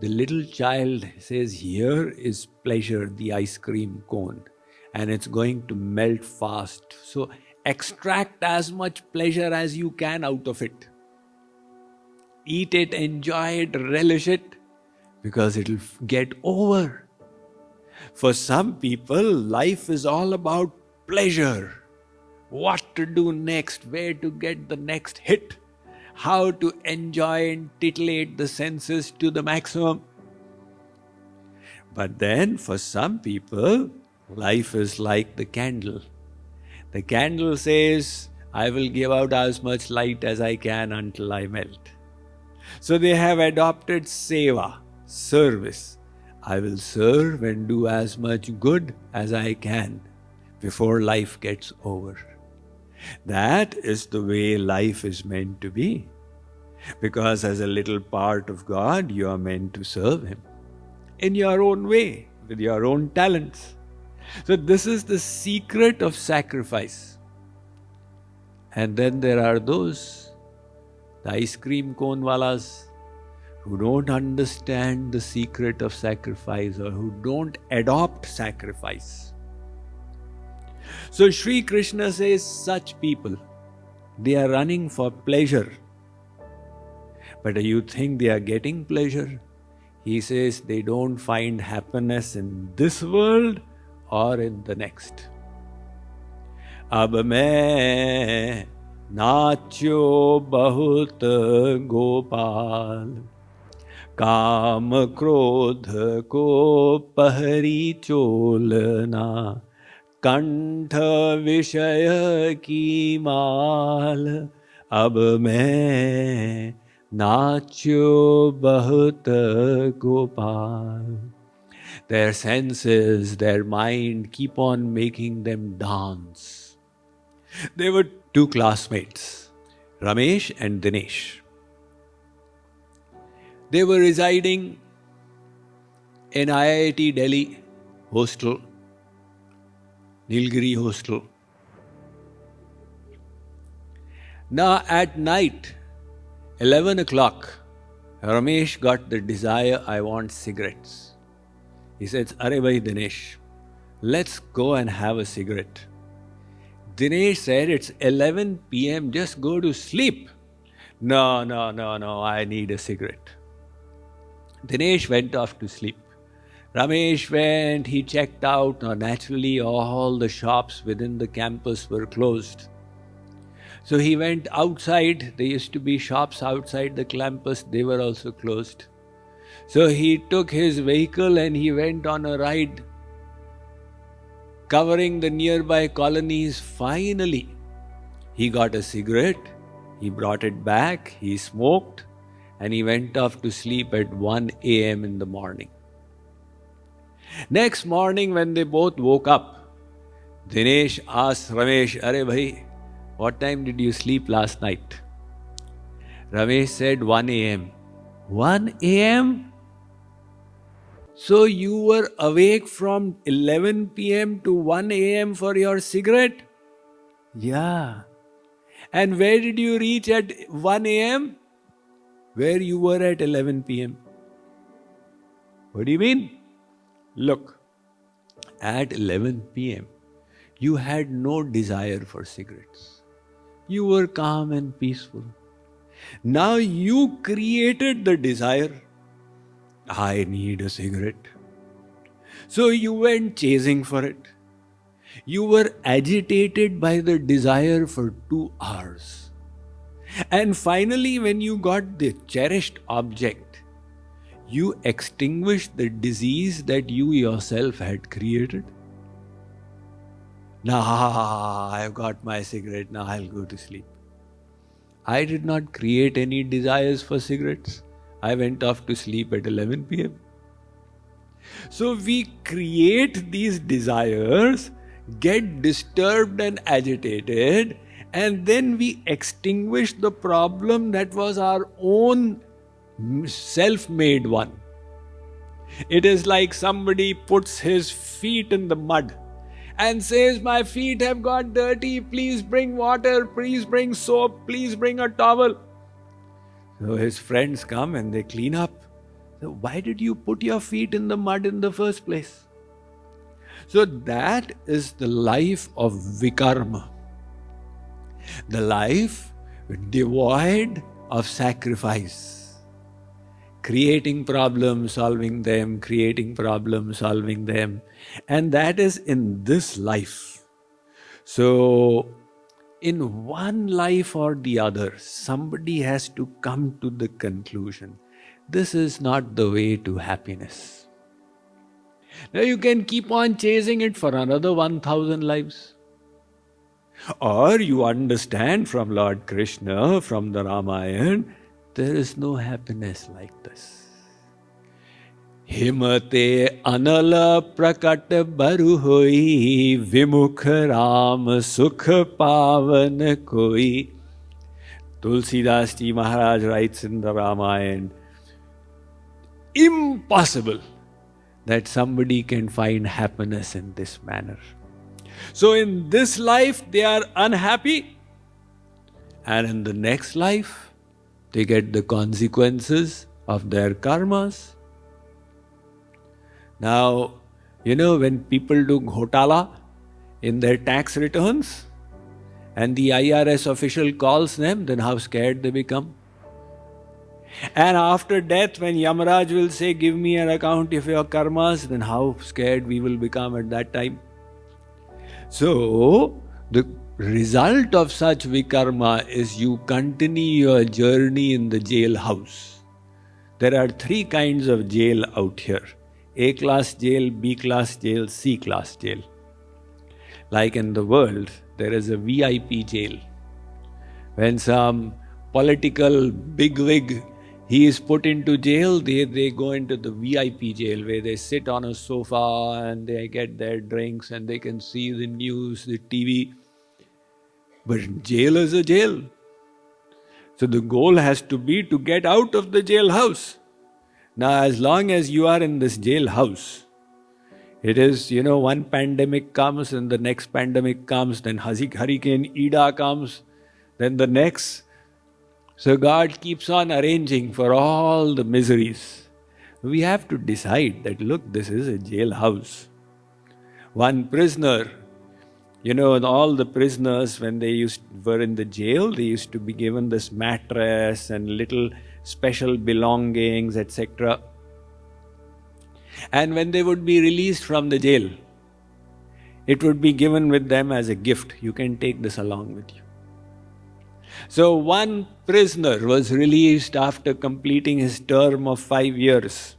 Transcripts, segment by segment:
The little child says, here is pleasure, the ice cream cone, and it's going to melt fast. So extract as much pleasure as you can out of it. Eat it, enjoy it, relish it, because it'll get over. For some people, life is all about pleasure. What to do next, where to get the next hit, how to enjoy and titillate the senses to the maximum. But then for some people, life is like the candle. The candle says, I will give out as much light as I can until I melt. So they have adopted seva, service. I will serve and do as much good as I can before life gets over. That is the way life is meant to be. Because as a little part of God, you are meant to serve Him in your own way, with your own talents. So this is the secret of sacrifice. And then there are those, the ice cream cone walas, who don't understand the secret of sacrifice or who don't adopt sacrifice. So Sri Krishna says such people, they are running for pleasure. But do you think they are getting pleasure? He says they don't find happiness in this world or in the next. Ab main nachyo bahut gopal, काम क्रोध को पहरी चोलना, कंठ विषय की माल, अब मैं नाच्यो बहुत Gopal. Their senses, their mind keep on making them dance. There were two classmates, Ramesh and Dinesh. They were residing in IIT Delhi hostel, Nilgiri hostel. Now at night, 11 o'clock, Ramesh got the desire, I want cigarettes. He says, Arey bhai Dinesh, let's go and have a cigarette. Dinesh said, it's 11 p.m., just go to sleep. No, I need a cigarette. Dinesh went off to sleep. Ramesh went, he checked out. Now naturally all the shops within the campus were closed. So he went outside. There used to be shops outside the campus, they were also closed. So he took his vehicle and he went on a ride, covering the nearby colonies. Finally, he got a cigarette, he brought it back, he smoked, and he went off to sleep at 1 a.m. in the morning. Next morning when they both woke up, Dinesh asked Ramesh, Arey bhai, what time did you sleep last night? Ramesh said 1 a.m. 1 a.m.? So you were awake from 11 p.m. to 1 a.m. for your cigarette? Yeah. And where did you reach at 1 a.m.? Where you were at 11 p.m. What do you mean? Look, at 11 p.m., you had no desire for cigarettes. You were calm and peaceful. Now you created the desire. I need a cigarette. So you went chasing for it. You were agitated by the desire for 2 hours. And finally, when you got the cherished object, you extinguished the disease that you yourself had created. Now, I've got my cigarette, now I'll go to sleep. I did not create any desires for cigarettes. I went off to sleep at 11 p.m. So we create these desires, get disturbed and agitated, and then we extinguish the problem that was our own self-made one. It is like somebody puts his feet in the mud and says, my feet have got dirty, please bring water, please bring soap, please bring a towel. So his friends come and they clean up. So why did you put your feet in the mud in the first place? So that is the life of vikarma. The life devoid of sacrifice. Creating problems, solving them, creating problems, solving them. And that is in this life. So, in one life or the other, somebody has to come to the conclusion, this is not the way to happiness. Now you can keep on chasing it for another 1000 lives. Or you understand from Lord Krishna, from the Ramayana, there is no happiness like this. Himate anala prakat baru hoi, vimukh ram sukh pavan koi. Tulsidas Ji Maharaj writes in the Ramayana, impossible that somebody can find happiness in this manner. So in this life they are unhappy, and in the next life they get the consequences of their karmas. Now, when people do ghotala in their tax returns and the IRS official calls them, then how scared they become. And after death, when Yamaraj will say, give me an account of your karmas, then how scared we will become at that time. So, the result of such vikarma is you continue your journey in the jailhouse. There are 3 kinds of jail out here. A-class jail, B-class jail, C-class jail. Like in the world, there is a VIP jail. When some political bigwig, he is put into jail, they go into the VIP jail where they sit on a sofa and they get their drinks and they can see the news, the TV. But jail is a jail. So the goal has to be to get out of the jailhouse. Now, as long as you are in this jailhouse, it is, one pandemic comes and the next pandemic comes, then Hurricane Ida comes, then the next. So God keeps on arranging for all the miseries. We have to decide that, look, this is a jailhouse. One prisoner, all the prisoners, when they were in the jail, they used to be given this mattress and little special belongings, etc. And when they would be released from the jail, it would be given with them as a gift. You can take this along with you. So one prisoner was released after completing his term of 5 years.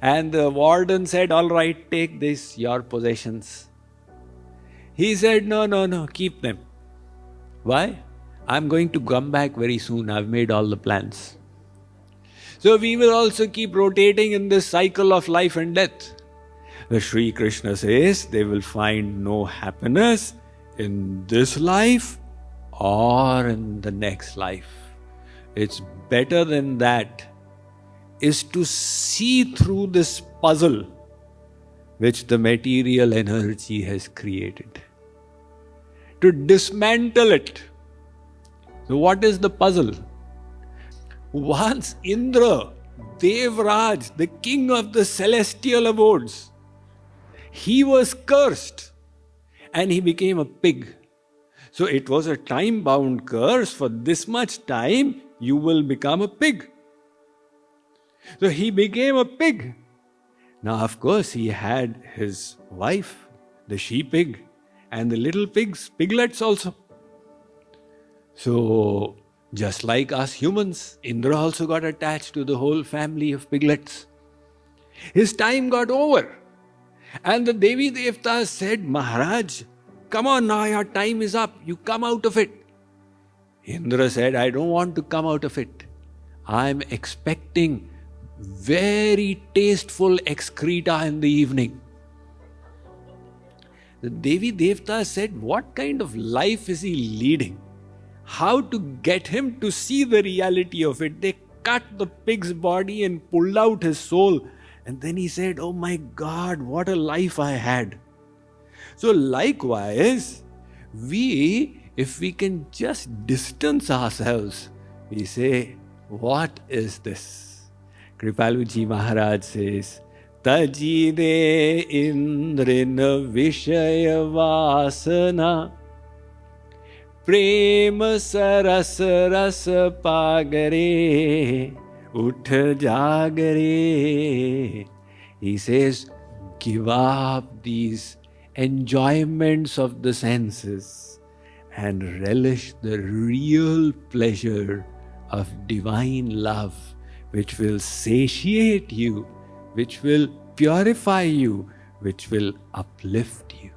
And the warden said, all right, take this, your possessions. He said, no, keep them. Why? I'm going to come back very soon. I've made all the plans. So we will also keep rotating in this cycle of life and death. The Sri Krishna says they will find no happiness in this life or in the next life. It's better than that, is to see through this puzzle which the material energy has created. To dismantle it. So what is the puzzle? Once Indra, Devraj, the king of the celestial abodes, he was cursed and he became a pig. So it was a time-bound curse. For this much time, you will become a pig. So he became a pig. Now, of course, he had his wife, the she-pig, and the little pigs, piglets also. So, just like us humans, Indra also got attached to the whole family of piglets. His time got over. And the Devi Devtas said, Maharaj, come on now, your time is up. You come out of it. Indra said, I don't want to come out of it. I'm expecting very tasteful excreta in the evening. The Devi Devtas said, what kind of life is he leading? How to get him to see the reality of it? They cut the pig's body and pulled out his soul. And then he said, oh my God, what a life I had. So likewise, if we can just distance ourselves, we say, what is this? Kripaluji Maharaj says, Tajide indrina vishaya vasana prema sarasa rasa pagare utha jagare. He says, give up these enjoyments of the senses and relish the real pleasure of divine love, which will satiate you, which will purify you, which will uplift you.